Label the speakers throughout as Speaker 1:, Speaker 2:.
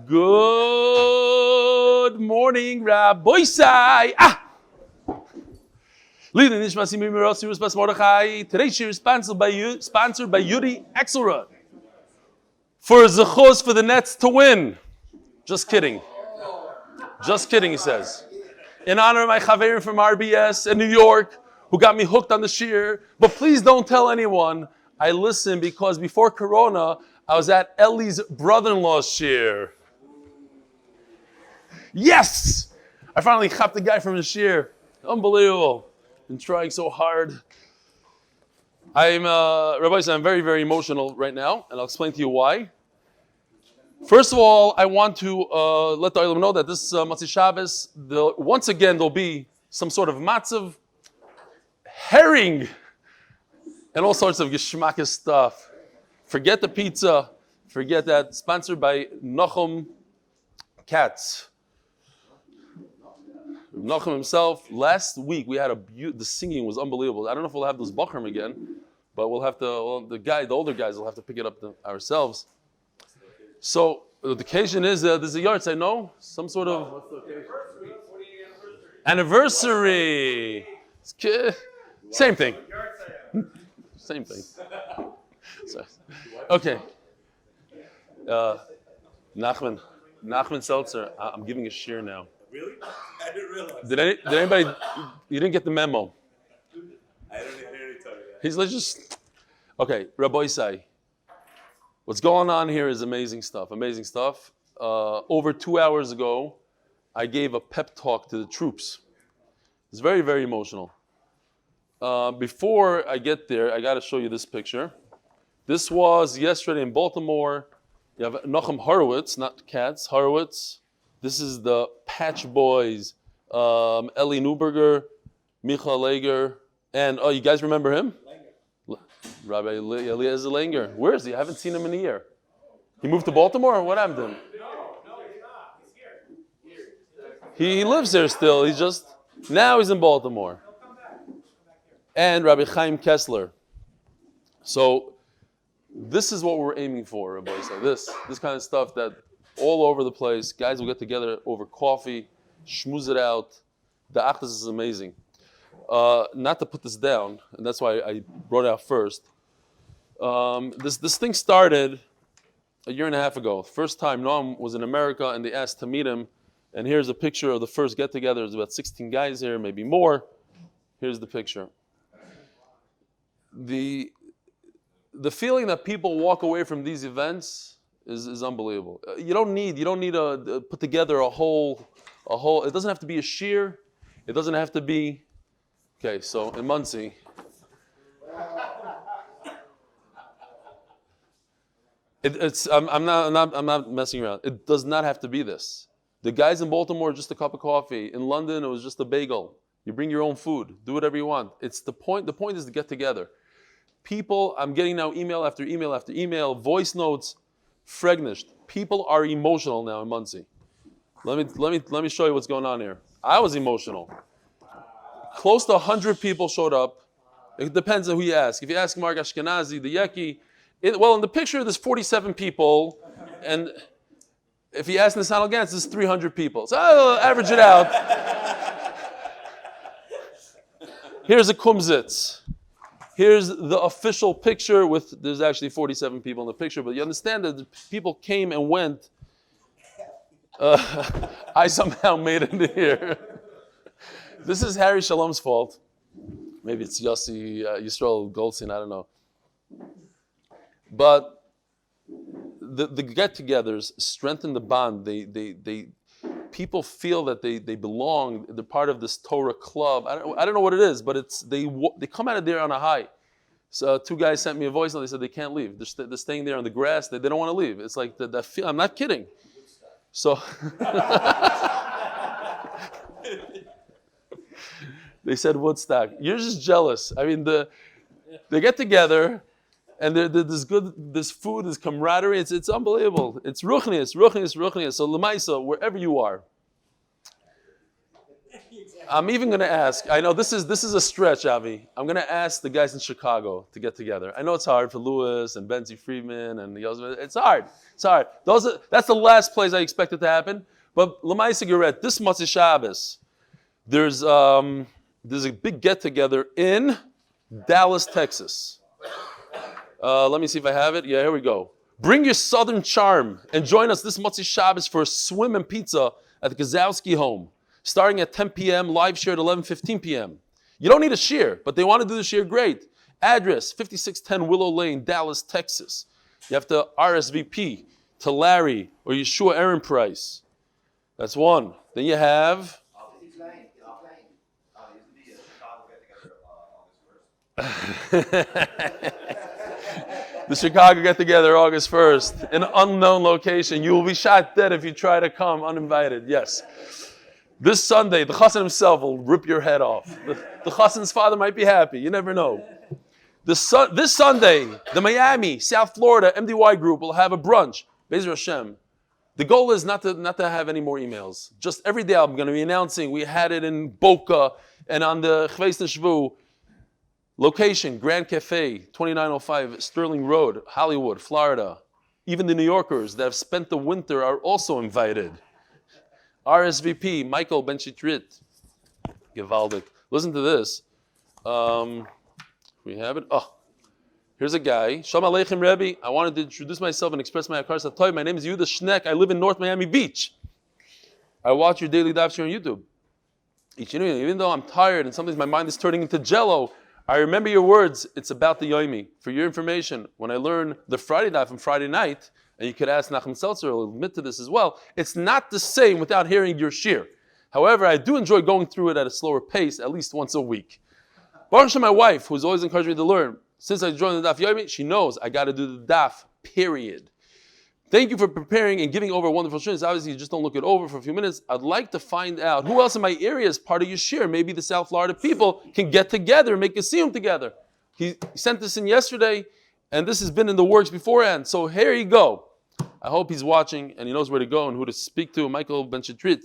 Speaker 1: Good morning, Rabbi Sai. Today's shiur is sponsored by Yudie Akselrud. For zechus for the Nets to win. Just kidding. Just kidding, he says. In honor of my chaverim from RBS and New York, who got me hooked on the shiur. But please don't tell anyone. I listened because before Corona, I was at Eli's brother-in-law's shiur. Yes! I finally chopped the guy from his shiur. Unbelievable. Been trying so hard. Rabbi said, I'm very, very emotional right now, and I'll explain to you why. First of all, I want to let the Tehillim know that this Motzei Shabbos, once again, there'll be some sort of matzav, herring, and all sorts of Gashmius stuff. Forget the pizza. Forget that. Sponsored by Nachum Katz. Nachum himself. Last week we had the singing was unbelievable. I don't know if we'll have those bachrim again, but we'll have to. Well, the older guys will have to pick it up ourselves. So the occasion is there's a yard. Say no, some sort of what's the occasion? Anniversary. Same thing. Same thing. Okay. Nachman Seltzer. I'm giving a shiur now.
Speaker 2: Really? I didn't realize.
Speaker 1: Did anybody? You didn't get the memo.
Speaker 2: I didn't hear any tell you that.
Speaker 1: He's like just okay. Rabbi Sai. What's going on here is amazing stuff. Amazing stuff. Over 2 hours ago, I gave a pep talk to the troops. It's very, very emotional. Before I get there, I got to show you this picture. This was yesterday in Baltimore. You have Nachum Horowitz, not Katz, Horowitz. This is the Patch Boys, Eli Neuberger, Michael Lager, and you guys remember him? Rabbi Eliezer Langer. Where is he? I haven't seen him in a year. He moved to Baltimore, or what happened to him?
Speaker 2: No, he's not. He's here.
Speaker 1: He lives there still. Now he's in Baltimore. And Rabbi Chaim Kessler. So this is what we're aiming for, Rabbi. So this kind of stuff that all over the place. Guys will get together over coffee, shmooze it out. The achdus is amazing. Not to put this down, and that's why I brought it out first. This thing started a year and a half ago. First time Noam was in America, and they asked to meet him. And here's a picture of the first get-together. There's about 16 guys here, maybe more. Here's the picture. The feeling that people walk away from these events is unbelievable. You don't need to put together a whole. It doesn't have to be a shiur. It doesn't have to be. Okay, so in Muncie. I'm not messing around. It does not have to be this. The guys in Baltimore, just a cup of coffee. In London, it was just a bagel. You bring your own food. Do whatever you want. It's the point. The point is to get together. People, I'm getting now email after email after email, voice notes, fregnished. People are emotional now in Muncie. Let me show you what's going on here. I was emotional. Close to 100 people showed up. It depends on who you ask. If you ask Mark Ashkenazi, the Yeki, in the picture there's 47 people, and if you ask Nissan Gantz, there's 300 people. So I'll average it out. Here's a kumzitz. Here's the official picture there's actually 47 people in the picture, but you understand that the people came and went. I somehow made it in here. This is Harry Shalom's fault. Maybe it's Yossi Yisrael Goldstein, I don't know. But the get-togethers strengthen the bond. People feel that they belong. They're part of this Torah club. I don't know what it is, but they come out of there on a high. So 2 guys sent me a voice note. They said they can't leave. They're staying there on the grass. They don't want to leave. It's like I'm not kidding. So they said Woodstock. You're just jealous. I mean, they get together. And there's food, there's camaraderie. It's unbelievable. It's ruchnius. So Lemaisa, wherever you are. I'm even going to ask. I know this is a stretch, Avi. I'm going to ask the guys in Chicago to get together. I know it's hard for Lewis and Benzie Friedman and the others. It's hard. It's hard. That's the last place I expect it to happen. But L'maisa Geret, this Motzei Shabbos, there's a big get together in Dallas, Texas. Let me see if I have it. Yeah, here we go. Bring your southern charm and join us this Motzei Shabbos for a swim and pizza at the Gazowski home. Starting at 10 p.m., live share at 11:15 p.m. You don't need a shiur, but they want to do the shiur great. Address, 5610 Willow Lane, Dallas, Texas. You have to RSVP to Larry or Yeshua Aaron Price. That's one. Then you have... The Chicago get-together August 1st, in an unknown location. You will be shot dead if you try to come uninvited. Yes. This Sunday, the chassan himself will rip your head off. The chassan's father might be happy. You never know. This Sunday, the Miami, South Florida MDY group will have a brunch. Be'ezer Hashem. The goal is not to have any more emails. Just every day I'm going to be announcing. We had it in Boca and on the Chveis Neshvu. Location, Grand Cafe, 2905 Sterling Road, Hollywood, Florida. Even the New Yorkers that have spent the winter are also invited. RSVP, Michael Ben Shitrit. Gewaldig. Listen to this. We have it. Oh, here's a guy. Shalom Aleichem Rebbe. I wanted to introduce myself and express my akar satoy. My name is Yehuda Schneck. I live in North Miami Beach. I watch your daily daf on YouTube. Even though I'm tired and sometimes my mind is turning into jello, I remember your words. It's about the Yomi. For your information, when I learn the Friday daf on Friday night, and you could ask Nachum Seltzer, he'll admit to this as well, it's not the same without hearing your shiur. However, I do enjoy going through it at a slower pace, at least once a week. Baruch Hashem, my wife, who's always encouraged me to learn, since I joined the Daf Yomi, she knows I got to do the daf, period. Thank you for preparing and giving over wonderful shiurs. Obviously, you just don't look it over for a few minutes. I'd like to find out who else in my area is part of your shiur. Maybe the South Florida people can get together and make a siyum together. He sent this in yesterday, and this has been in the works beforehand. So here you go. I hope he's watching and he knows where to go and who to speak to. Michael Ben Shitrit.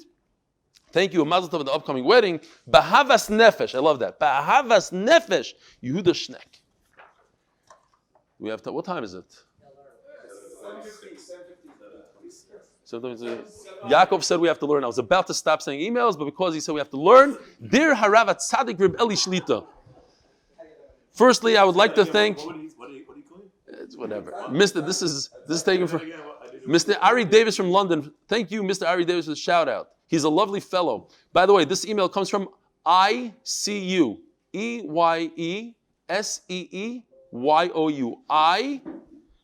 Speaker 1: Thank you. A mazel tov on the upcoming wedding. B'ahavas nefesh. I love that. B'ahavas nefesh. Yehuda Schneck. We have what time is it? 7:50. Yaakov said we have to learn. I was about to stop saying emails, but because he said we have to learn, Dear Harav Tzadik Reb Eli Shlita. Firstly, I would like to thank.
Speaker 2: What do you call it?
Speaker 1: It's whatever, Mr. This is taken from Mr. Ari Davis from London. Thank you, Mr. Ari Davis, for the shout out. He's a lovely fellow. By the way, this email comes from ICU EYESEEYOU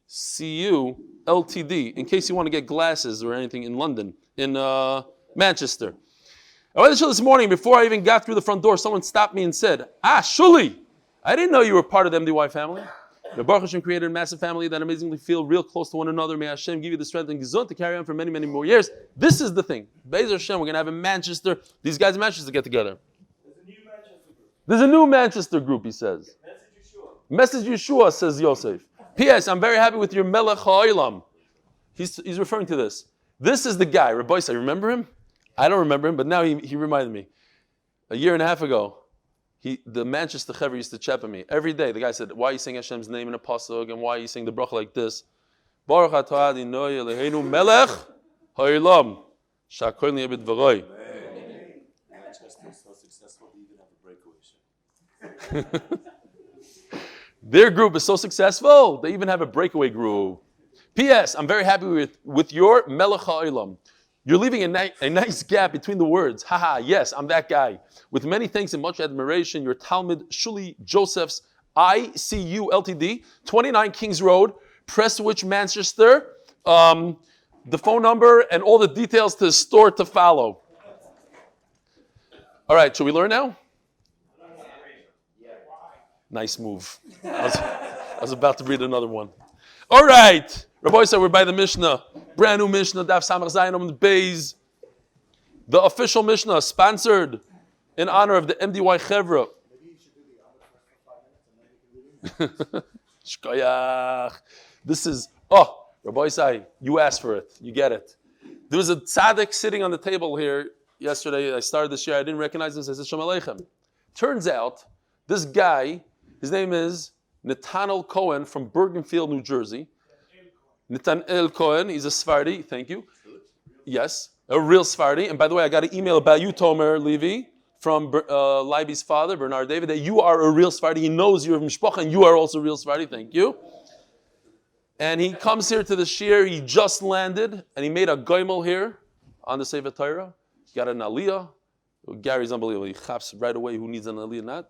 Speaker 1: ICU Ltd. In case you want to get glasses or anything in London, in Manchester. I went to this morning, before I even got through the front door, someone stopped me and said, Shuli, I didn't know you were part of the MDY family. The Baruch Hashem created a massive family that amazingly feel real close to one another. May Hashem give you the strength and gizon to carry on for many, many more years. This is the thing. Be'ezer Hashem, we're going to have in Manchester, these guys in Manchester get together. There's a new Manchester group, he says. Message Yeshua, says Yosef. P.S. I'm very happy with your Melech HaOlam. He's referring to this. This is the guy, Rabbi Boyce, I remember him? I don't remember him, but now he reminded me. A year and a half ago, the Manchester chaverim used to chep at me. Every day, the guy said, why are you saying Hashem's name in a pasuk, and why are you saying the bracha like this? Baruch atah Adonai Eloheinu Melech HaOlam. Sha'akol niyeh b'dvaroi.
Speaker 2: Manchester is so successful, they even have a breakaway show.
Speaker 1: Their group is so successful, they even have a breakaway group. P.S. I'm very happy with your Melech HaOlam. You're leaving a nice gap between the words. Haha, yes, I'm that guy. With many thanks and much admiration, your Talmud Shuli Joseph's ICU Ltd, 29 Kings Road, Prestwich, Manchester. The phone number and all the details to the store to follow. All right, should we learn now? Nice move. I was about to read another one. All right. Rabbi said we're by the Mishnah. Brand new Mishnah, Daf Samach Zayin Amud Beis. The official Mishnah, sponsored in honor of the MDY Chevra. Shkoyach. This is, Rabbi Isai, you asked for it. You get it. There was a tzaddik sitting on the table here yesterday, I started this year, I didn't recognize him, so I said, Shalom Aleichem. Turns out, this guy, his name is Nathaniel Cohen from Bergenfield, New Jersey. Nathaniel Cohen, he's a Sephardi, thank you. Yes, a real Sephardi. And by the way, I got an email about you, Tomer Levy, from Leiby's father, Bernard David, that you are a real Sephardi. He knows you're from Mishpacha and you are also a real Sephardi, thank you. And he comes here to the shiur, he just landed, and he made a goimel here on the Sefer Torah. He got an aliyah. Gary's unbelievable. He chaps right away who needs an aliyah or not.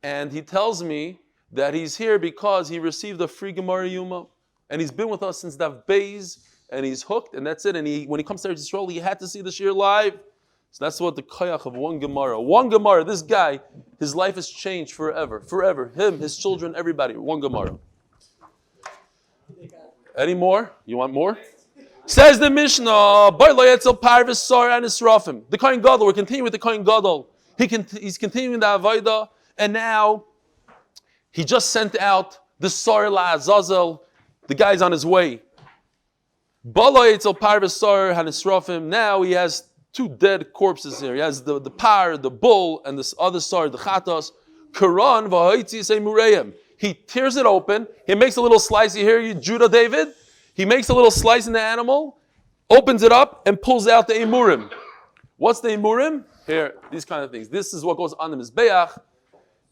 Speaker 1: And he tells me that he's here because he received a free Gemara Yoma. And he's been with us since Daf Beis, and he's hooked, and that's it. And when he comes to Eretz Yisrael, he had to see the shiur live. So that's what the koyach of one Gemara. One Gemara, this guy, his life has changed forever. Forever. Him, his children, everybody. One Gemara. Any more? You want more? Says the Mishnah, the Kohen Gadol, we're continuing with the Kohen Gadol. He's continuing the Avodah, and now he just sent out the Sar La Azazel. The guy's on his way. Now he has two dead corpses here. He has the par, the bull, and this other Sar, the Chatos. Quran v'ha'itzi say Mureim. He tears it open. He makes a little slice. You hear you, Judah David? He makes a little slice in the animal, opens it up, and pulls out the emurim. What's the emurim? Here, these kind of things. This is what goes on the mizbeach,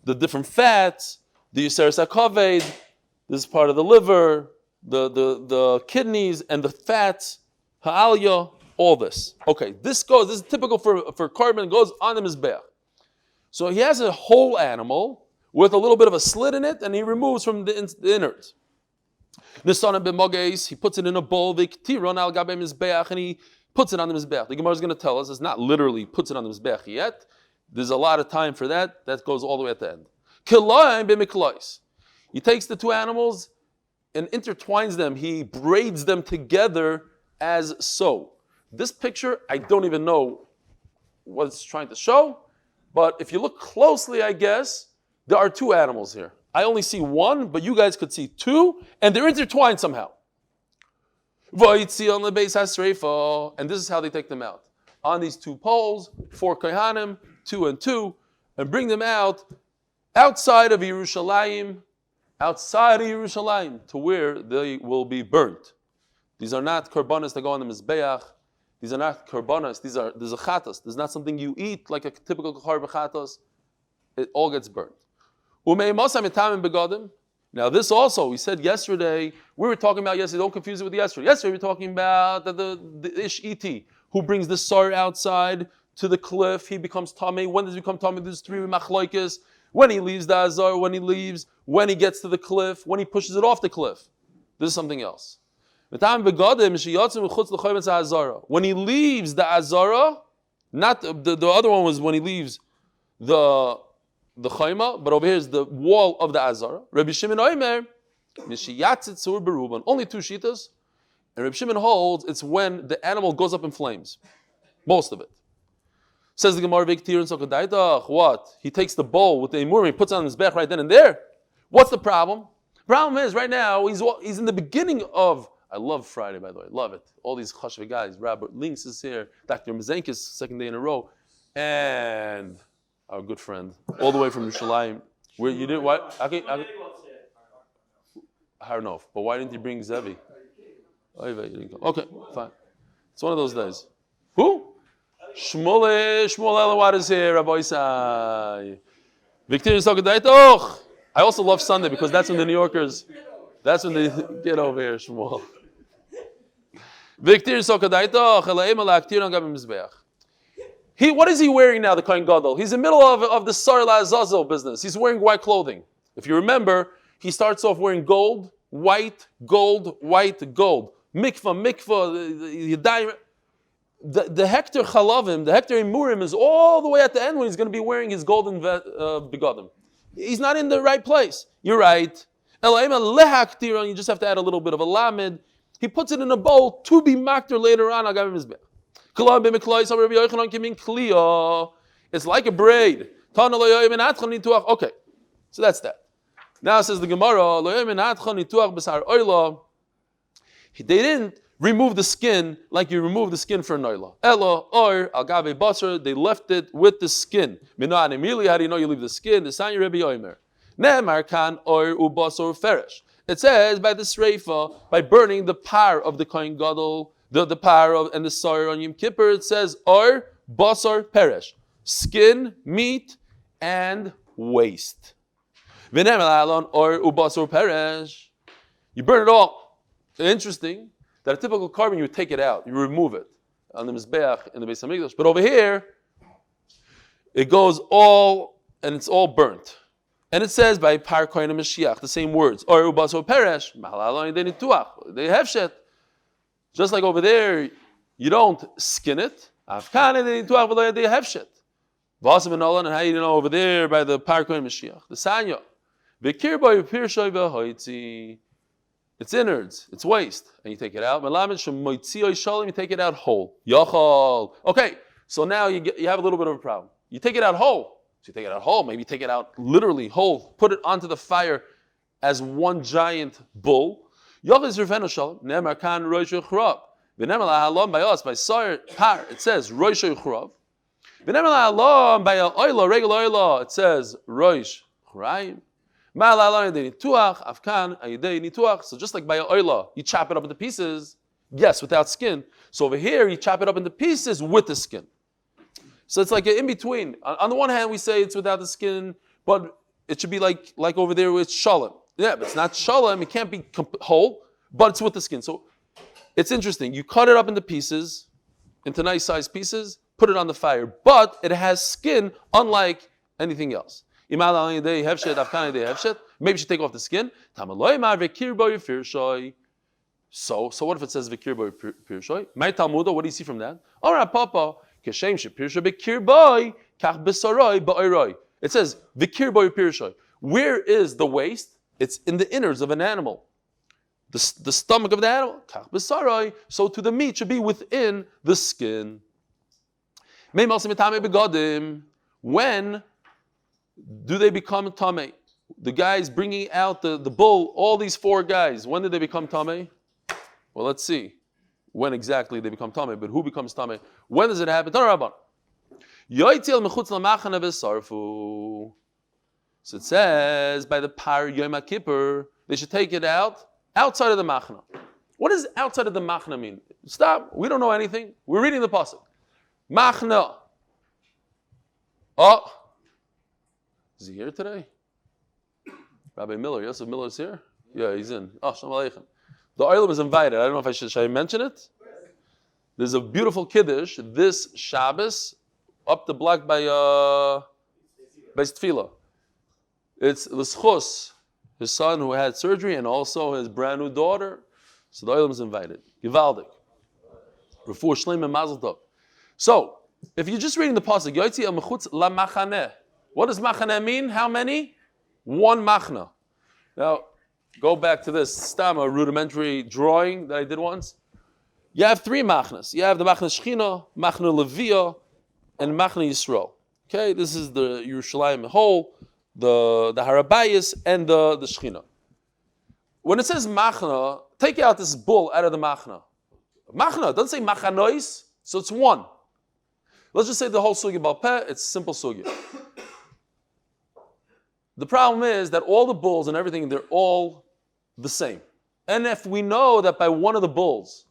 Speaker 1: the different fats, the Yuseres HaKaved, this is part of the liver, the kidneys, and the fats, ha'alya, all this. Okay, this is typical for carbon, goes on the mizbeach. So he has a whole animal with a little bit of a slit in it, and he removes from the innards. Neshama b'mogeis, he puts it in a bowl, v'ktiron al gabe mizbeach, and he puts it on the mizbeach. The Gemara is going to tell us it's not literally puts it on the mizbeach yet. There's a lot of time for that. That goes all the way at the end. Kilayim b'miklois. He takes the two animals and intertwines them. He braids them together as so. This picture, I don't even know what it's trying to show, but if you look closely, I guess, there are two animals here. I only see one, but you guys could see two, and they're intertwined somehow. And this is how they take them out. On these two poles, 4 kohanim, 2 and 2, and bring them out outside of Yerushalayim, to where they will be burnt. These are not korbanos that go on the mizbeach. These are not korbanos. There's a chatos. There's not something you eat like a typical korban chatos. It all gets burnt. Now this also, we said yesterday, we were talking about yesterday, don't confuse it with yesterday. Yesterday we were talking about the ish iti, who brings the sar outside to the cliff, he becomes tamei. When does he become tamei? There's 3 machloikis. When he leaves the azar, when he gets to the cliff, when he pushes it off the cliff. This is something else. When he leaves the azara, not the other one was when he leaves the chayma, but over here is the wall of the azara. Rabbi Shimon Omer, only 2 shitas, and Rabbi Shimon holds it's when the animal goes up in flames, most of it. Says the Gemara, what? He takes the bowl with the emurim, he puts it on his back right then and there. What's the problem? The problem is right now he's in the beginning of. I love Friday, by the way. Love it. All these chashve guys. Robert Links is here. Dr. Mazenkis, second day in a row, and our good friend, all the way from Yerushalayim. Where you didn't what? Harnof. But why didn't you bring Zevi? Okay, fine. It's one of those days. Who? Shmuel Elawad is here, Rabbi Isai. Victor Sokadaitoch. I also love Sunday because that's when the New Yorkers, that's when they get over here, Shmuel. Victor Sokadaitoch. Elaim alaktir on gabim mizbeach. What is he wearing now, the Kohen Gadol? He's in the middle of the Sar La'azazel business. He's wearing white clothing. If you remember, he starts off wearing gold, white, gold, white, gold. Mikvah, the hector chalavim, the hector emurim is all the way at the end when he's going to be wearing his golden begadim. He's not in the right place. You're right. You just have to add a little bit of a lamed. He puts it in a bowl to be makter later on. It's like a braid. Okay, so that's that. Now says the Gemara, they didn't remove the skin like you remove the skin for noila. Elo or agave basar, they left it with the skin. Minan immediately, how do you know you leave the skin? The sign Rebbe Omer. Ne'emar kan or ubasor feresh. It says by the sreifa, by burning the par of the kohen gadol, the par of and the sar on Yom Kippur. It says or basar peresh, skin, meat, and waste. V'ne'emar alon or ubasor peresh. You burn it all. Interesting that a typical carbon, you would take it out, you remove it on the Mizbeach in the Beis Hamikdash. But over here, it goes all, and it's all burnt. And it says by Par Kohen Mashiach, the same words. Or Ubaso Peresh, they have shit. Just like over there, you don't skin it. They have shit. And how you know over there by the Par Kohen Mashiach? The Sanya. It's innards, it's waste, and you take it out. You take it out whole. Okay, so now you have a little bit of a problem. You take it out whole. So you take it out whole, maybe take it out literally whole, put it onto the fire as one giant bull. By us, by Sar Par, it says Rosh Yuchrav. By it says Rosh Churayim. So just like by oila, you chop it up into pieces, yes, without skin. So over here, you chop it up into pieces with the skin. So it's like an in-between. On the one hand, we say it's without the skin, but it should be like over there with shalom. Yeah, but it's not shalom, it can't be whole, but it's with the skin. So it's interesting. You cut it up into pieces, into nice sized pieces, put it on the fire, but it has skin unlike anything else. Maybe you should take off the skin. So what if it says Vikir boy pirshoy? My Talmuda, what do you see from that? Alright, Papa, Keshem Shapirshoi Vikir boy, Kach Besaroi Ba'iroi. It says Vikir boy pirshoy. Where is the waste? It's in the innards of an animal. The stomach of the animal. Kach Besaroi. So to the meat should be within the skin. When do they become tamei? The guys bringing out the bull, all these four guys, when did they become tamei? Well, let's see when exactly they become tamei, but who becomes tamei? When does it happen? So it says by the Par Yoma Kippur, they should take it out outside of the machna. What does outside of the machna mean? Stop, we don't know anything. We're reading the pasuk. Machna. Oh. Is he here today? Rabbi Miller, Yosef Miller is here? Yeah, he's in. Oh, Shalom Aleichem. The oil was invited. I don't know if should I mention it? There's a beautiful kiddush this Shabbos up the block by Tefillah. It's zechus, his son who had surgery, and also his brand new daughter. So the oil was invited. Givaldik. Refuah Shleim and Mazel Tov. So, if you're just reading the pasuk, Yotzi el mechutz la machaneh. What does machaneh mean? How many? One machna. Now, go back to this stam, a rudimentary drawing that I did once. You have three machnas. You have the machna Shechina, machna Leviyah, and machna Yisrael. Okay, this is the Yerushalayim whole, the Harabayas, and the Shechina. When it says machna, take out this bull out of the machna. Machna, it doesn't say machanois, so it's one. Let's just say the whole sugya balpeh, it's simple sugya. The problem is that all the bulls and everything, they're all the same. And if we know that by one of the bulls,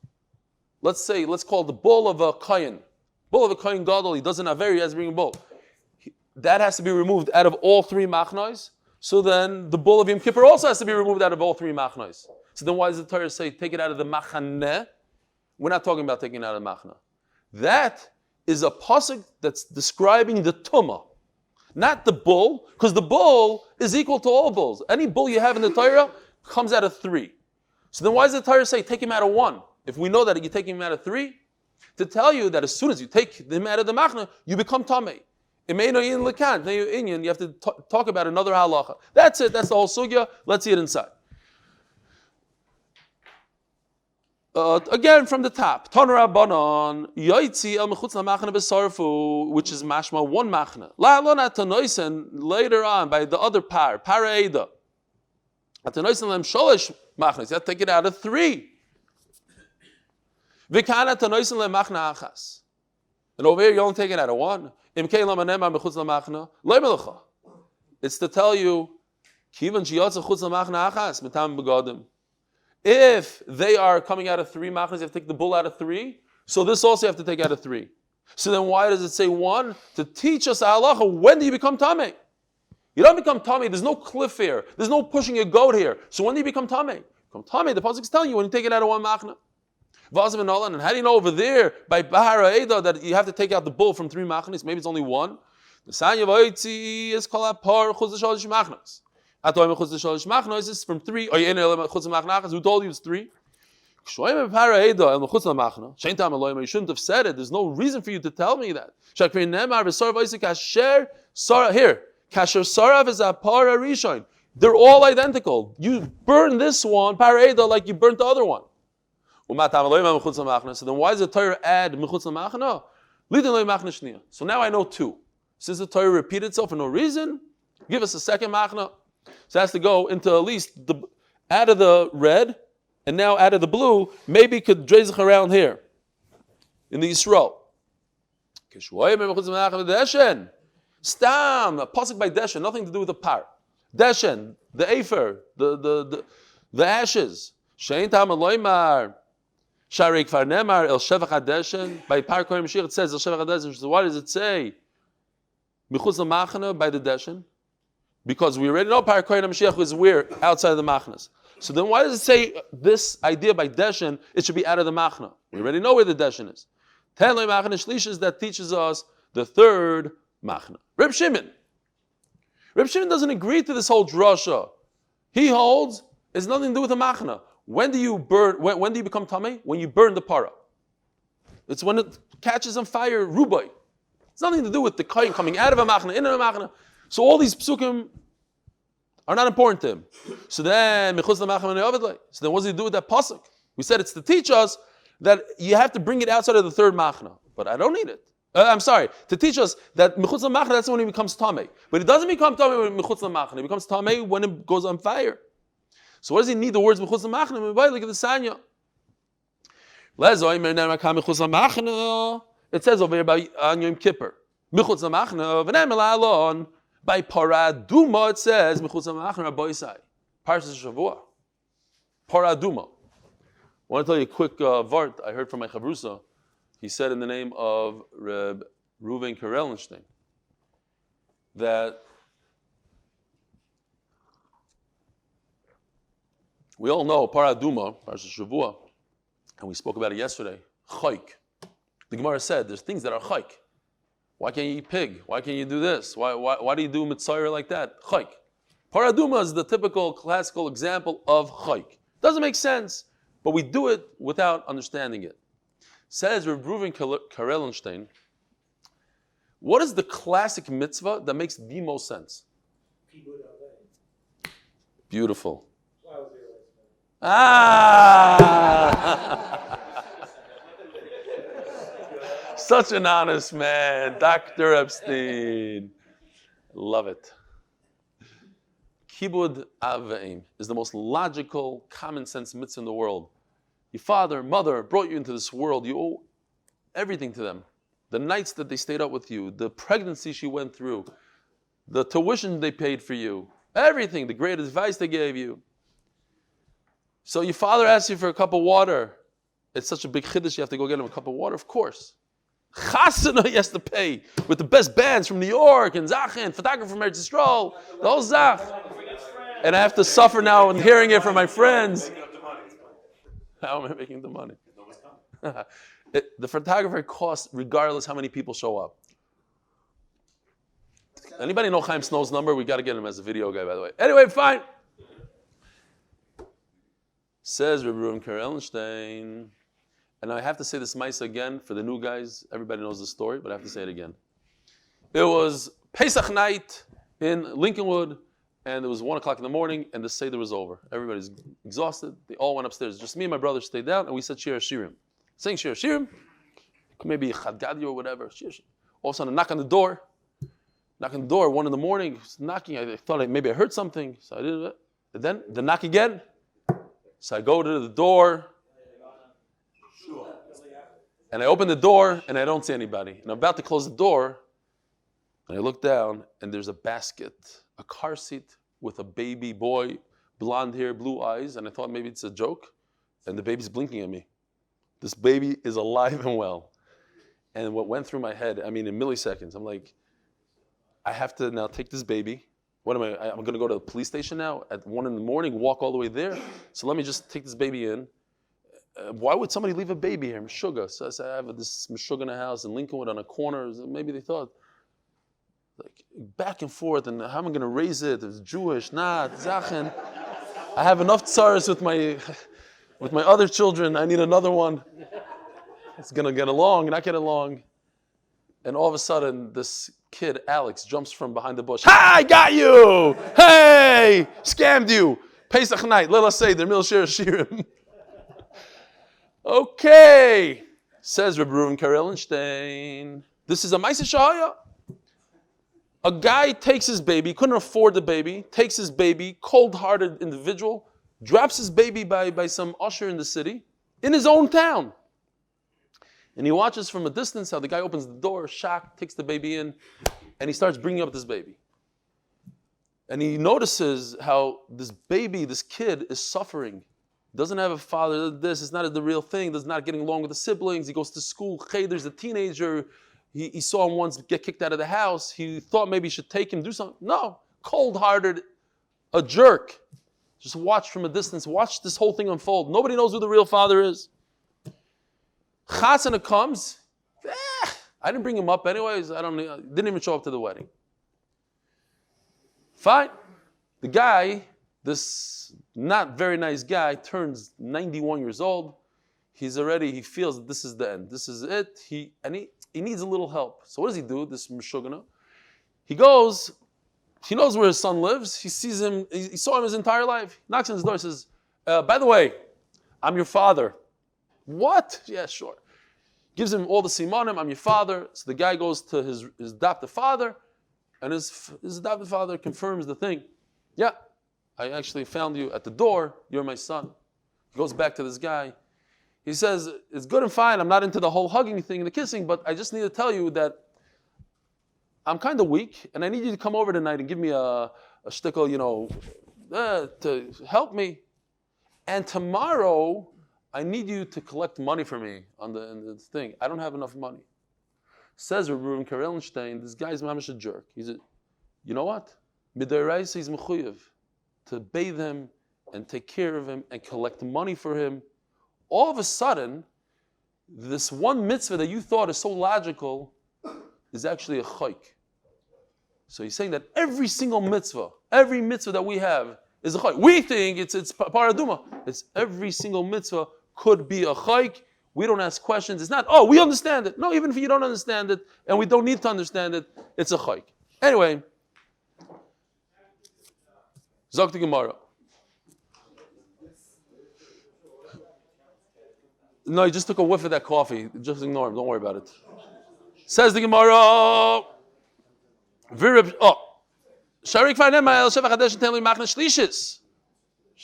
Speaker 1: let's call it the bull of a kohen gadol, he doesn't have he has to bring a bull. That has to be removed out of all three machnos. So then the bull of Yom Kippur also has to be removed out of all three machnos. So then why does the Torah say take it out of the machaneh? We're not talking about taking it out of the machna. That is a pasuk that's describing the tumah. Not the bull, because the bull is equal to all bulls. Any bull you have in the Torah comes out of three. So then why does the Torah say take him out of one? If we know that you take him out of three, to tell you that as soon as you take him out of the machna, you become tamei. You have to talk about another halacha. That's it, that's the whole sugya. Let's see it inside. Again from the top, Tanur Rabbanon, Yaitzi el mechutz lamachna b'sarfu, which is mashma one machna. La'alon atanoisen later on by the other par eida. Atanoisen lem sholish machnas. You have to take it out of three. V'kana tanoisen lemachna achas. And over here, you only take it out of one. Im kein lamanemar mechutz lemachna loy melacha. It's to tell you, kivan shiyotza chutz lemachna achas mitam begadim. If they are coming out of 3 machnas, you have to take the bull out of 3. So this also you have to take out of 3. So then why does it say 1? To teach us halacha, when do you become tamei? You don't become tamei. There's no cliff here. There's no pushing a goat here. So when do you become tamei? Become tamei. The pasuk is telling you when you take it out of 1 machna. And how do you know over there by Bahara Eda that you have to take out the bull from 3 machnas? Maybe it's only 1. The sanya v'oitzi is kol hapar chutz l'shalish machnas. Atoim chutz l'shalish machnas is from 3. Or yin elam chutz l'machnas. Who told you it's 3? You shouldn't have said it. There's no reason for you to tell me that. Here, they're all identical. You burn this one, pareda, like you burnt the other one. So then why does the Torah add mechutz l'machna? So now I know 2. Since the Torah repeated itself for no reason, give us a second machna. So it has to go into at least out of the red, and now out of the blue, maybe could drazach around here in the Yisrael. Stam, a pasuk by Deshen, nothing to do with the par. Deshen, the afer, the ashes. Shein tam aloymar. Sharik farnemar el shevach hadeshen. By par koyim shir it says el shevach hadeshen. So why does it say michutz l'machna by the Deshen? Because we already know par koyim Mashiach is where outside of the machnas. So then why does it say this idea by Deshen, it should be out of the machna? We already know where the Deshen is. Ten loy machna shlishis, that teaches us the 3rd machna. Reb Shimon doesn't agree to this whole drasha. He holds it's nothing to do with the machna. When do you burn? When do you become tamei? When you burn the para. It's when it catches on fire, rubai. It's nothing to do with the kain coming out of a machna, in a machna. So all these psukim are not important to him. So then, what does he do with that pasuk? We said it's to teach us that you have to bring it outside of the 3rd machna. But I don't need it. I'm sorry, to teach us that mechutz l'machna, that's when he becomes tamei. But it doesn't become tamei when mechutz l'machna. It becomes tamei when it goes on fire. So what does he need the words mechutz l'machna? Look at the sanya. It says over here by Yom Kippur, mechutz l'machna v'nem el'alon. By paraduma it says mechutz l'machna boisai. Parshas Shavua. Paraduma. I want to tell you a quick vart I heard from my chavrusa. He said in the name of Reb Reuven Karellenstein that we all know paraduma, Parshas Shavua, and we spoke about it yesterday. Chayk. The Gemara said there's things that are chayk. Why can't you eat pig? Why can't you do this? Why do you do mitzayir like that? Chayk. Paraduma is the typical classical example of chayk. Doesn't make sense, but we do it without understanding it. Says Reb Reuven Karellenstein, what is the classic mitzvah that makes the most sense? Beautiful. Such an honest man, Dr. Epstein. Love it. Kibud Aveim is the most logical, common sense mitzvah in the world. Your father, mother brought you into this world. You owe everything to them. The nights that they stayed up with you, the pregnancy she went through, the tuition they paid for you, everything, the great advice they gave you. So your father asks you for a cup of water. It's such a big chiddush, you have to go get him a cup of water, of course. Chasana he has to pay with the best bands from New York and Zachin, photographer from Eretz Yisrael, the whole Zach. And I have to suffer now and hearing it from my friends. How am I making the money? The photographer costs regardless how many people show up. Anybody know Chaim Snow's number? We got to get him as a video guy, by the way. Anyway, fine. Says Reb Reuven Karellenstein, and I have to say this mice again for the new guys. Everybody knows the story, but I have to say it again. It was Pesach night in Lincolnwood, and it was 1 o'clock in the morning, and the Seder was over. Everybody's exhausted. They all went upstairs. Just me and my brother stayed down, and we said Shir Shirim. Saying Shir Shirim, maybe Chad Gadi or whatever. All of a sudden, a knock on the door. 1 in the morning, knocking. I thought maybe I heard something, so I didn't. And then the knock again. So I go to the door. And I open the door, and I don't see anybody. And I'm about to close the door, and I look down, and there's a basket, a car seat with a baby boy, blonde hair, blue eyes, and I thought maybe it's a joke, and the baby's blinking at me. This baby is alive and well. And what went through my head, I mean, in milliseconds, I'm like, I have to now take this baby. What am I'm going to go to the police station now at 1 a.m, walk all the way there? So let me just take this baby in. Why would somebody leave a baby here? Meshuggah. So I said, I have this Meshuggah in a house in Lincolnwood on a corner. Maybe they thought, like, back and forth, and how am I going to raise it? It's Jewish, not, Zachen. I have enough tsaras with my other children. I need another one. It's going to get along, not get along. And all of a sudden, this kid, Alex, jumps from behind the bush. Hi, got you! Hey! Scammed you! Pesach night, let us say, the Mil Shir Shirim. Okay, says Reb Reuven Karellenstein. This is a Maaseh Shahaya. A guy takes his baby, couldn't afford the baby, takes his baby, cold-hearted individual, drops his baby by some usher in the city, in his own town. And he watches from a distance how the guy opens the door, shocked, takes the baby in, and he starts bringing up this baby. And he notices how this baby, this kid, is suffering. Doesn't have a father, this is not the real thing, does not getting along with the siblings, he goes to school, there's a teenager, he saw him once get kicked out of the house, he thought maybe he should take him, do something. No, cold-hearted, a jerk. Just watch from a distance, watch this whole thing unfold. Nobody knows who the real father is. Chasana comes, I didn't bring him up anyways, didn't even show up to the wedding. Fine. The guy, this not very nice guy, turns 91 years old. He feels that this is the end. This is it. He needs a little help. So what does he do, this Meshugana? He goes, he knows where his son lives. He sees him, he saw him his entire life. He knocks on his door and says, by the way, I'm your father. What? Yeah, sure. Gives him all the simanim, I'm your father. So the guy goes to his adopted father, and his adopted father confirms the thing. Yeah, I actually found you at the door. You're my son. He goes back to this guy. He says, it's good and fine. I'm not into the whole hugging thing and the kissing, but I just need to tell you that I'm kind of weak, and I need you to come over tonight and give me a shtickle, to help me. And tomorrow, I need you to collect money for me on the thing. I don't have enough money. Says Reb Reuven Karellenstein, this guy's mamish a jerk. You know what? Midoraisa is mechuyev to bathe him and take care of him and collect money for him. All of a sudden, this one mitzvah that you thought is so logical is actually a chayk. So he's saying that every single mitzvah, every mitzvah that we have is a chayk. We think it's paraduma. It's every single mitzvah could be a chayk. We don't ask questions. It's not, we understand it. No, even if you don't understand it, and we don't need to understand it, it's a chayk. Anyway, Zok the Gemara. No, he just took a whiff of that coffee. Just ignore him. Don't worry about it. Says the Gemara. Sharik Farnem El Sheva Chadesh Tehillim Machna Shlishis. It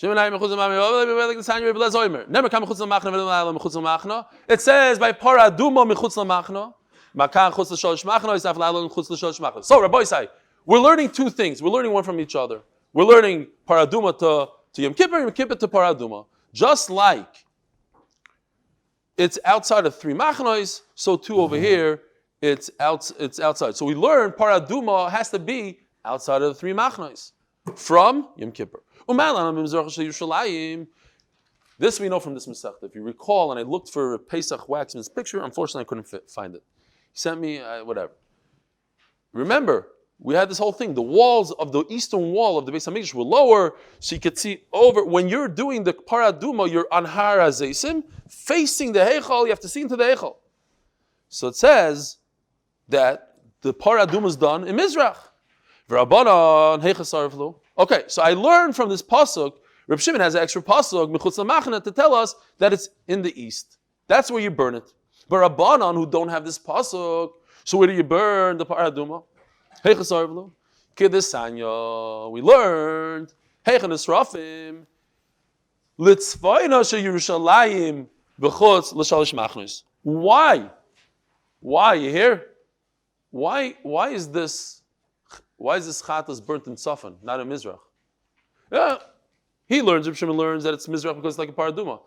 Speaker 1: says by paraduma mechutz lamachna, makan chutz l'shalosh machna, isaf la'alon chutz l'shalosh machna. So Rabbi Isai, we're learning two things. We're learning one from each other. We're learning paraduma to Yom Kippur, Yom Kippur to paraduma. Just like it's outside of 3 machnos, so too over here it's outside. So we learn paraduma has to be outside of the 3 machnos from Yom Kippur. This we know from this Masechta. If you recall, and I looked for Pesach Waxman's picture, unfortunately I couldn't find it. He sent me whatever. Remember, we had this whole thing. The walls of the eastern wall of the Beis Hamikdash were lower, so you could see over. When you're doing the paraduma, you're on Har HaZeisim, facing the Heichal. You have to see into the Heichal. So it says that the paraduma is done in Mizrach. V'Rabbanan heichasarvlu. Okay, so I learned from this pasuk. Reb Shimon has an extra pasuk mechutz lamachna to tell us that it's in the east. That's where you burn it. But Rabbanan who don't have this pasuk, so where do you burn the paraduma? Heichasarvlu. Kedesanya. We learned heichen esrafim litzvayna she Yerushalayim b'chutz l'shalish machnos. Why? Why? You hear? Why is this chatas burnt in Safan, not in Mizrach? Yeah, he learns, Reb Shimon learns that it's Mizrach because it's like a paraduma.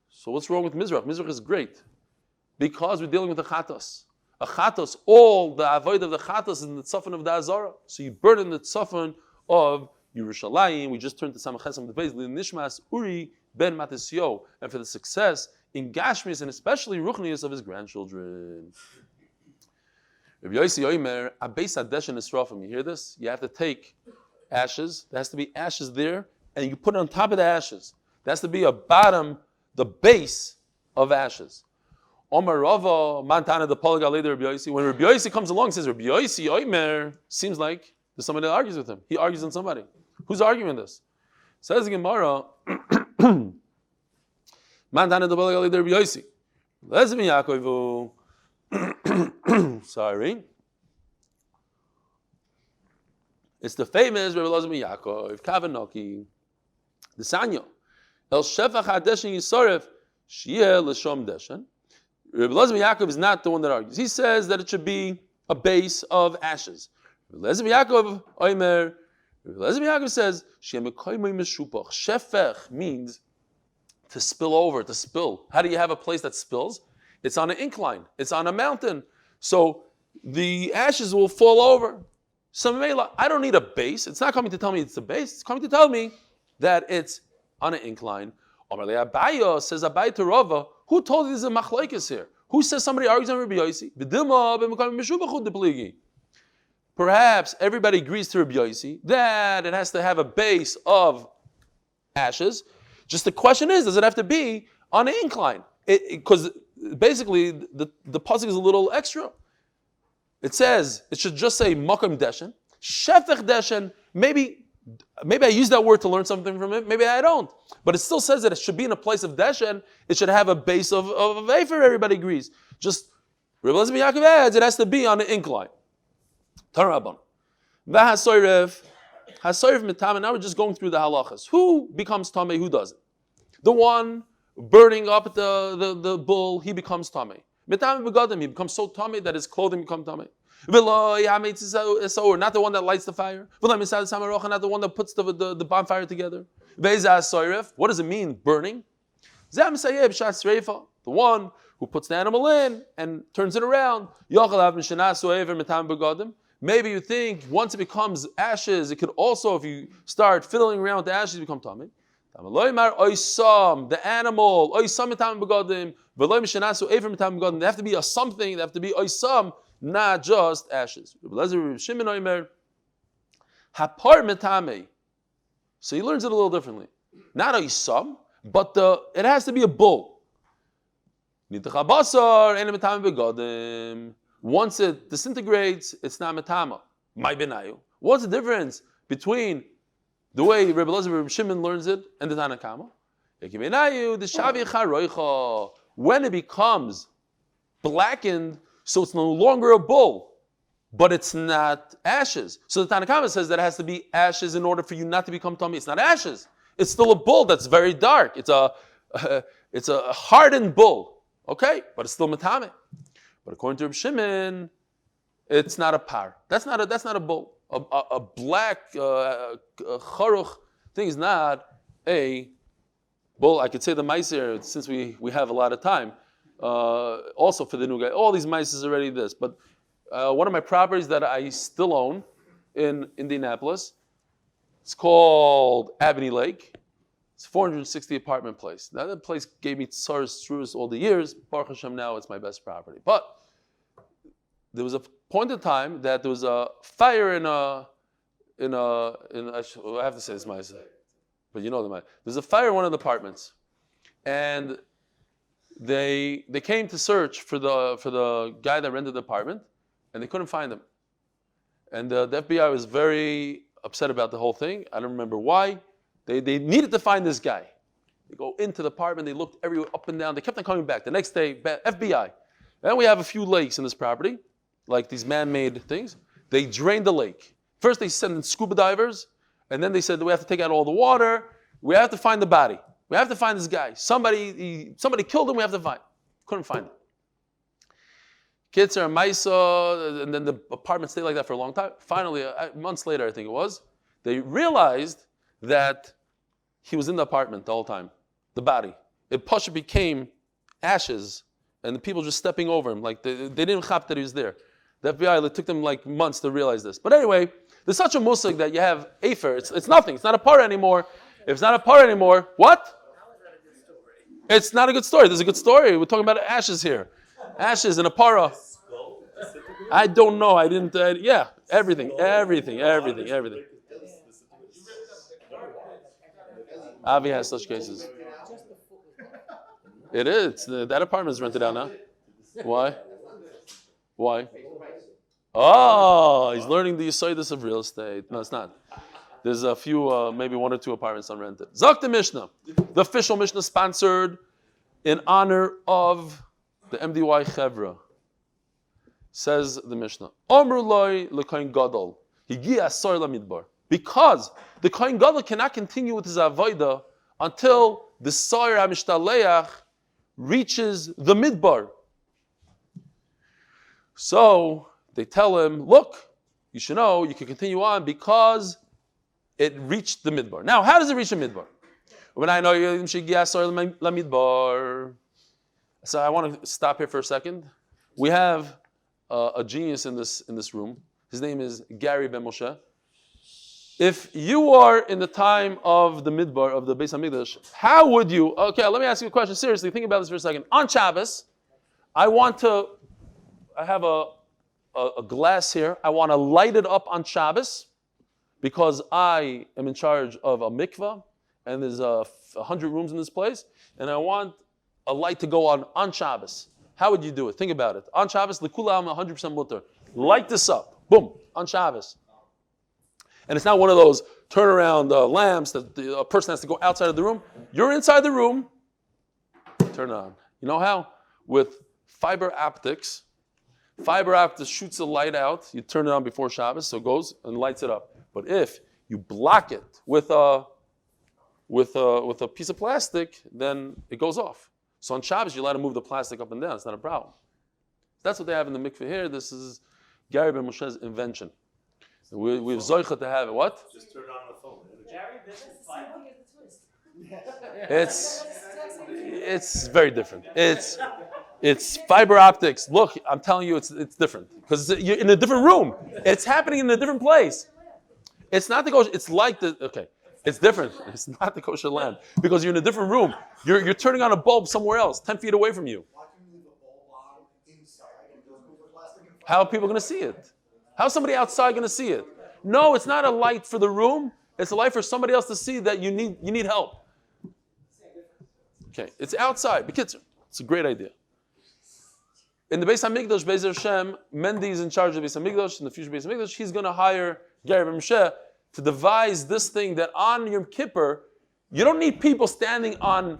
Speaker 1: So what's wrong with Mizrach? Mizrach is great because we're dealing with a chatas. A chatas, all the avoid of the chatas is in the tzafan of the Azara. So you burn in the tzafan of Yerushalayim. We just turned to Samach Amud Beis, nishmas Uri Ben Mattisyahu, and for the success in Gashmius and especially ruchnius of his grandchildren. Rabbi Yossi Omer, Abeis Adeshin Israfim. You hear this? You have to take ashes. There has to be ashes there, and you put it on top of the ashes. There has to be a bottom, the base of ashes. Omar Rava, Mantana the Polygal later Rabbi Yossi. When Rabbi Yossi comes along and says, Rabbi Yossi Omer, seems like there's somebody that argues with him. He argues on somebody. Who's arguing this? Says the Gemara, Mantana the Polygal later Rabbi Yossi. Lezmi Yaakovu. Sorry. It's the famous Rabbi Elazar ben Yaakov, Kavanoki, the Sanyo. El Shefach HaDeshen Yisoref, Shiur L'Shom Deshen. Rabbi Elazar ben Yaakov is not the one that argues. He says that it should be a base of ashes. Rabbi Elazar ben Yaakov, Omer, Rabbi Elazar ben Yaakov says, Shemekoymei Meshupach. Shefech means to spill over, to spill. How do you have a place that spills? It's on an incline. It's on a mountain. So the ashes will fall over. So I don't need a base. It's not coming to tell me it's a base. It's coming to tell me that it's on an incline. Omerle Abayo says Abayo to Rava. Who told you there's a machlokes here? Who says somebody argues on Rabbi Yossi? Perhaps everybody agrees to Rabbi Yossi that it has to have a base of ashes. Just the question is, does it have to be on an incline? Because basically, the pasuk is a little extra. It says, it should just say Makom Deshen. Shefech Deshen, maybe I use that word to learn something from it, maybe I don't. But it still says that it should be in a place of Deshen, it should have a base of Efer, everybody agrees. Just, Rabbi Elazar ben Yaakov adds, it has to be on an incline. Tarabon. V'hasoyrev mitama, now we're just going through the halachas. Who becomes tamei, who doesn't? The one burning up the bull, he becomes tamei. Mitame begadim, he becomes so tamei that his clothing becomes tamei. Not the one that lights the fire. Not the one that puts the bonfire together. What does it mean, burning? The one who puts the animal in and turns it around. Maybe you think once it becomes ashes, it could also, if you start fiddling around with the ashes, become tamei. The animal, they have to be a something, they have to be oisam, not just ashes. So he learns it a little differently. Not oisam, but it has to be a bull. Once it disintegrates, it's not metama. What's the difference between the way Rabbi Elazar Rabbi Shimon learns it and the Tanna Kama? When it becomes blackened, so it's no longer a bull, but it's not ashes. So the Tanna Kama says that it has to be ashes in order for you not to become tamei. It's not ashes. It's still a bull that's very dark. It's a hardened bull, okay, but it's still metame. But according to Rabbi Shimon, it's not a par. That's not a bull. A black charuch thing is not a bull. I could say the meiser, since we have a lot of time. Also for the new guy, all these mices already this. But one of my properties that I still own in Indianapolis, it's called Avenue Lake. It's a 460 apartment place. Now that place gave me tsaros trus all the years. Baruch Hashem, now it's my best property. But there was a point in time that there was a fire I have to say this myself, but you know the mice. There's a fire in one of the apartments, and they came to search for the guy that rented the apartment, and they couldn't find him. And the FBI was very upset about the whole thing. I don't remember why. They needed to find this guy. They go into the apartment, they looked everywhere, up and down. They kept on coming back. The next day, FBI. Then we have a few lakes in this property, like these man-made things. They drained the lake. First they sent in scuba divers, and then they said that we have to take out all the water. We have to find the body. We have to find this guy. Somebody killed him, we have to find. Couldn't find him. Kitzer and Maisa, and then the apartment stayed like that for a long time. Finally, months later, I think it was, they realized that he was in the apartment the whole time, the body. It Pasha became ashes, and the people just stepping over him, like they didn't chap that he was there. The FBI, it took them like months to realize this. But anyway, there's such a musig that you have afer. It's nothing. It's not a par anymore. If it's not a par anymore, what? It's not a good story. There's a good story. We're talking about ashes here. Ashes in a para. I don't know. I didn't. Yeah, everything. Avi has such cases. It is. That apartment is rented out now. Why? Oh, he's learning the yesodus of real estate. No, it's not. There's a few, maybe one or two apartments unrented. Zok the Mishnah. The official Mishnah sponsored in honor of the MDY Chevra. Says the Mishnah. Omru loy l'kohen gadol. Higia asor lamidbar. Because the kohen gadol cannot continue with his avodah until the soyer hamishtaleach reaches the midbar. So they tell him, look, you should know you can continue on because it reached the midbar. Now, how does it reach the midbar? When I know midbar. So I want to stop here for a second. We have a genius in this room. His name is Uri Ben Mattisyahu. If you are in the time of the midbar of the Beis Hamikdash, how would you? Okay, let me ask you a question. Seriously, think about this for a second. On Shabbos, I have a glass here. I want to light it up on Shabbos because I am in charge of a mikvah and there's 100 rooms in this place, and I want a light to go on Shabbos. How would you do it? Think about it. On Shabbos, l'kulam 100% mutter. Light this up. Boom. On Shabbos. And it's not one of those turnaround lamps that a person has to go outside of the room. You're inside the room. Turn it on. You know how? With fiber optics. Fiber optics shoots the light out. You turn it on before Shabbos, so it goes and lights it up. But if you block it with a piece of plastic, then it goes off. So on Shabbos, you're allowed to move the plastic up and down. It's not a problem. That's what they have in the mikveh here. This is Uri Ben Mattisyahu's invention. We have zechus to have it. What?
Speaker 2: Just turn it on the phone.
Speaker 1: It's very different. It's fiber optics. Look, I'm telling you, it's different because you're in a different room. It's happening in a different place. It's not the kosher. It's like it's different. It's not the kosher land because you're in a different room. You're turning on a bulb somewhere else, 10 feet away from you.
Speaker 3: Why can you leave a bulb on inside and just move the plastic?
Speaker 1: How are people going to see it? How's somebody outside going to see it? No, it's not a light for the room. It's a light for somebody else to see that you need help. Okay, it's outside. B'kitzur, it's a great idea. In the Beis Hamikdash, Beis Hashem, Mendy is in charge of Beis Hamikdash. In the future Beis Hamikdash, he's going to hire Uri Ben Mattisyahu to devise this thing that on Yom Kippur, you don't need people standing on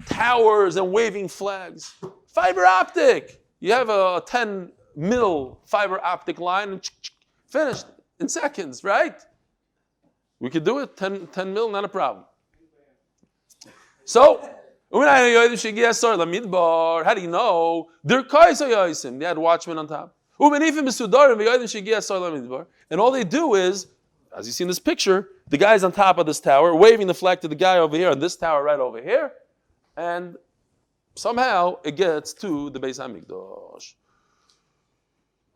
Speaker 1: towers and waving flags. Fiber optic. You have a 10 mil fiber optic line and finished in seconds, right? We could do it, 10 mil, not a problem. So, how do you know? They had watchmen on top. And all they do is, as you see in this picture, the guy's on top of this tower, waving the flag to the guy over here on this tower right over here, and somehow it gets to the Beis Hamikdash.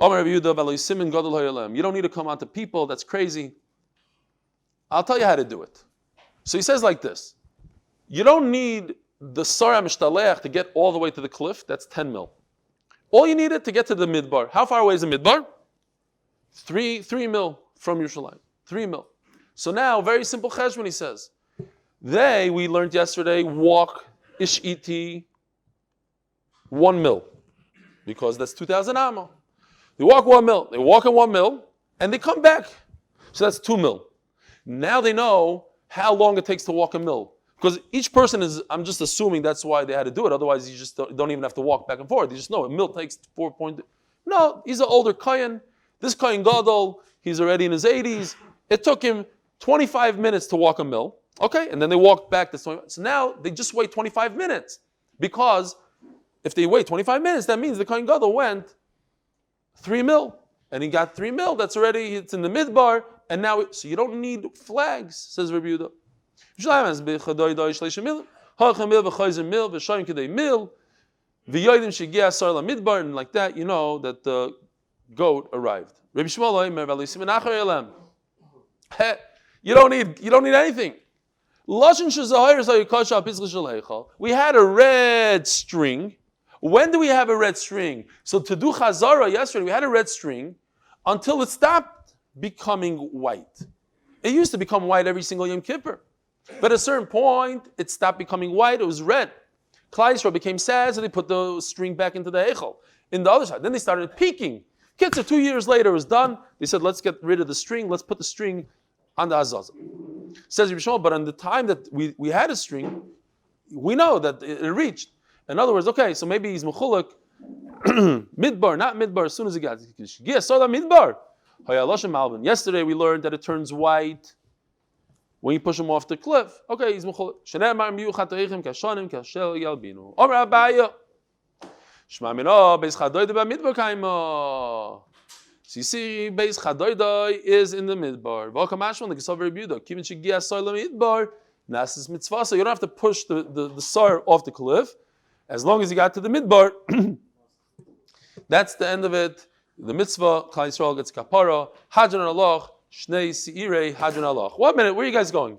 Speaker 1: You don't need to come on to people, that's crazy. I'll tell you how to do it. So he says like this. You don't need the Sarah Mishtaleach to get all the way to the cliff, that's 10 mil. All you needed to get to the midbar. How far away is the midbar? 3 mil from Yerushalayim. 3 mil. So now, very simple cheshbon, he says. We learned yesterday, walk ish iti 1 mil. Because that's 2,000 amma. They walk 1 mil. They walk in 1 mil, and they come back. So that's 2 mil. Now they know how long it takes to walk a mil. Because each person is, I'm just assuming that's why they had to do it. Otherwise, you just don't even have to walk back and forth. You just know a mil takes 4 point. No, he's an older kohen. This kohen gadol, he's already in his 80s. It took him 25 minutes to walk a mil. Okay, and then they walked back to 20. So now they just wait 25 minutes. Because if they wait 25 minutes, that means the kohen gadol went 3 mil. And he got 3 mil. That's already, it's in the midbar. And now, so you don't need flags, says Rabbi Yehuda. And like that, you know that the goat arrived. You don't need anything. We had a red string. When do we have a red string? So to do chazara yesterday, we had a red string until it stopped becoming white. It used to become white every single Yom Kippur. But at a certain point, it stopped becoming white, it was red. Klal Yisrael became sad, so they put the string back into the Eichel. In the other side, then they started peaking. Kitzur, 2 years later, it was done. They said, let's get rid of the string, let's put the string on the Azazah. Says Rabbi Shmuel, but on the time that we had a string, we know that it reached. In other words, okay, so maybe he's mechulak, midbar, not midbar, as soon as it got. Midbar. Yesterday we learned that it turns white when you push him off the cliff. Okay, he's mechulak. So you see, Beis Chadoidoi is in the midbar. So you don't have to push the sar off the cliff. As long as you got to the midbar, that's the end of it. The mitzvah, Klal Yisrael gets kapara. Hadran aloch, shnei seirei hadran aloch. 1 minute, where are you guys going?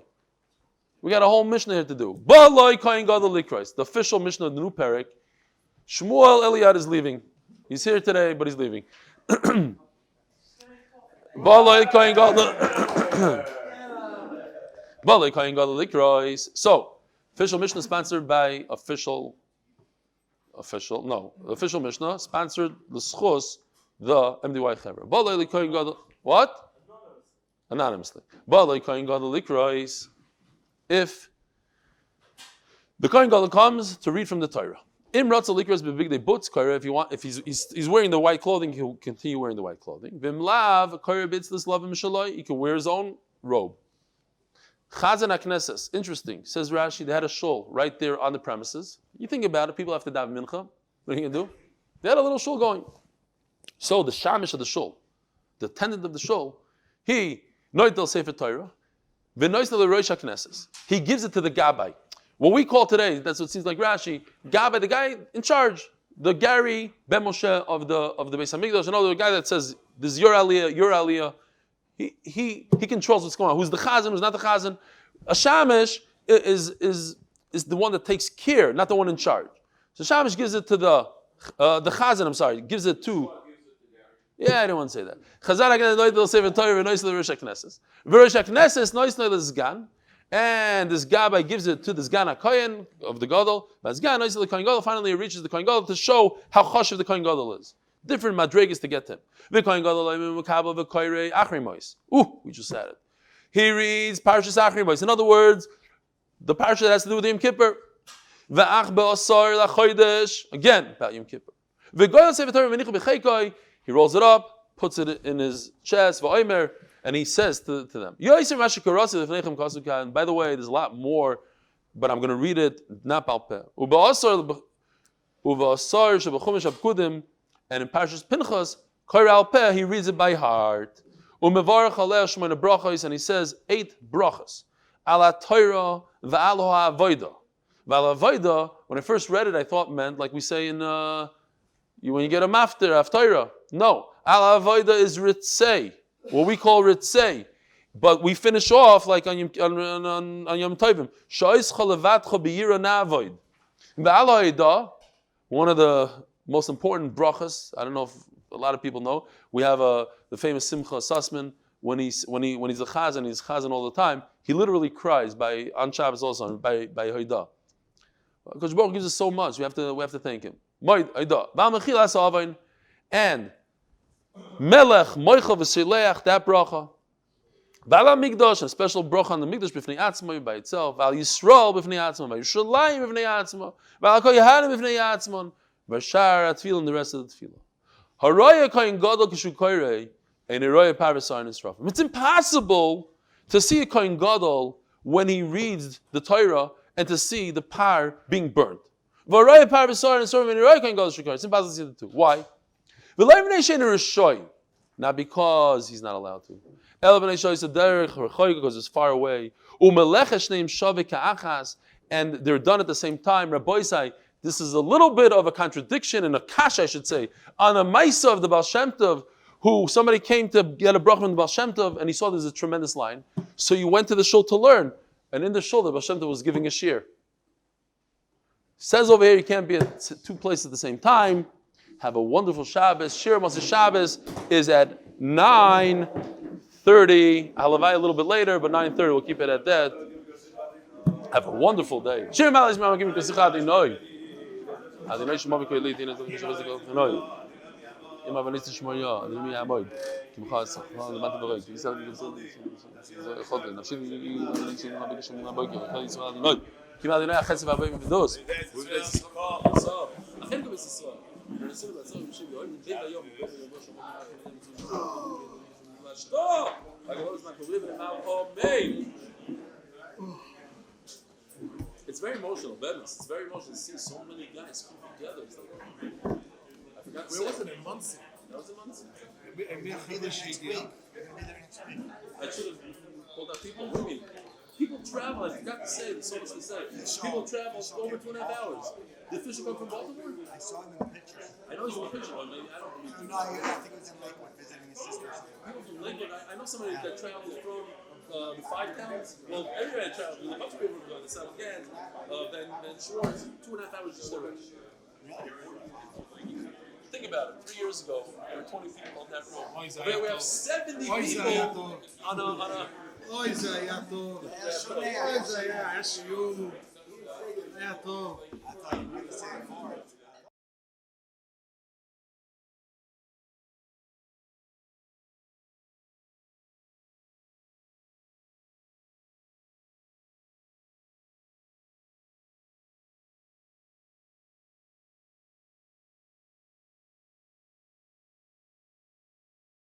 Speaker 1: We got a whole Mishnah here to do. Ba'aloi kohen gadol likros, the official Mishnah of the new parak. Shmuel Eliad is leaving. He's here today, but he's leaving. Ba'aloi kohen gadol. Ba'aloi kohen gadol likros. So, official Mishnah sponsored by official Mishnah sponsored the zechus, the MDY chaverim. What? Anonymously. If the Kohen Gadol comes to read from the Torah, if he's wearing the white clothing, he'll continue wearing the white clothing. He can wear his own robe. Chazan HaKnesses, interesting. Says Rashi, they had a shul right there on the premises. You think about it, people have to daven mincha. What are you going to do? They had a little shul going. So the shamish of the shul, the attendant of the shul, he noitel sefer Torah, v'noisel rosh HaKnesses. He gives it to the gabbai. What we call today, that's what it seems like Rashi, gabbai, the guy in charge, the Gary Ben Moshe of the Beis Hamikdash, another guy that says, this is your aliyah. He controls what's going on. Who's the chazan? Who's not the chazan? A shamish is the one that takes care, not the one in charge. So shamish gives it to the chazan. I'm sorry, gives it to. Yeah, I don't want to say that. Chazan again, they'll say v'toyer v'noisel v'rosh haknesses. V'rosh haknesses noisel l'zgan, and this gabbai gives it to the zgan hakohen of the gadol. But zgan noisel the kohen gadol. Finally, it reaches the kohen gadol to show how chashuv the kohen gadol is. Different madrigas to get to him. We just said it. He reads Parshas Achrimos. In other words, the parsha that has to do with Yom Kippur. Again, about Yom Kippur. He rolls it up, puts it in his chest, and he says to them, and by the way, there's a lot more, but I'm going to read it, not balpeh. And in Parshas Pinchas, he reads it by heart. And he says 8 brachas. Ala Torah v'ala ha'avoda. V'ala ha'avoda, when I first read it, I thought meant, like we say in, when you get a mafter, af Torah. No. Ala ha'avoda is ritzei. What we call ritzei. But we finish off like on Yom Tovim. Sha'is chalavatcha b'yira na'avoid. V'ala ha'avoda, one of the most important brachas, I don't know if a lot of people know, we have the famous Simcha Sussman, when he's a chazan, he's chazan all the time, he literally cries on Shabbos also, by Hoida. Because Baruch gives us so much, we have to thank him. And Melech, Moicha v'Sileach, that bracha. Vala Migdash, a special bracha on the Migdash b'fnei atzma by itself. Val Yisrael b'fnei atzma, by Yerushalayim b'fnei atzma, Val Kol Yehanim b'fnei atzma, V'shar Atfil and the rest of the tefillah. Haraya Kohen Gadol Kishu Koirei and Haraya Parasar Nisrafim. It's impossible to see a Kohen Gadol when he reads the Torah and to see the par being burnt. V'haraya Parasar Nisrafim and Haraya Kohen Gadol Kishu Koirei. It's impossible to see the two. Why? Not because he's not allowed to. Because it's far away. And they're done at the same time. Rabbi, this is a little bit of a contradiction and a kash, I should say, on a maisa of the Baal Shem Tov, who somebody came to get a bracha from the Baal Shem Tov, and he saw there's a tremendous line. So you went to the shul to learn, and in the shul, the Baal Shem Tov was giving a shiur. Says over here, you can't be at two places at the same time. Have a wonderful Shabbos. Shiur Moshe Shabbos is at 9:30. Halavai a little bit later, but 9:30. We'll keep it at that. Have a wonderful day. Shiur Malach Shema Makim Kasicha Adinoi. Adinoi Shema B'Kol Eli Tina Tovim Shabbos Adinoi. Im Avanis Shmoya Adinoi Amoid. Kimcha Sachman Lemat Berek. Yisrael Yisrael Choden. Nafshim Yisrael Nabik Shemuna Boker. Chad Yisrael Adinoi. Kim Adinoi Achesef Aboim V'dos. Achem Kobes Yisrael. It's very emotional, Bedness. It's very emotional to see so many guys come together. It's like, I forgot to say.
Speaker 4: Where was it in Muncie?
Speaker 1: That was in Muncie. I should have pulled out people with me. People travel, I forgot to say, there's so much to say. People travel over 2.5 hours. Did Fisher come from Baltimore?
Speaker 3: I saw him in the pictures.
Speaker 1: I know he's in the picture, but maybe I don't believe him.
Speaker 3: No, I think it was in Lakewood visiting his sister.
Speaker 1: People from Lakewood, I know somebody that travels from the Five Towns. Well, everywhere I travel, there's a bunch of people from the South End, then Schwartz, 2.5 hours just over. Think about it. 3 years ago, there were 20 people on that road. We have 70 people on a
Speaker 4: Oi, Zé, היה טוב. היה שיעור. היה טוב.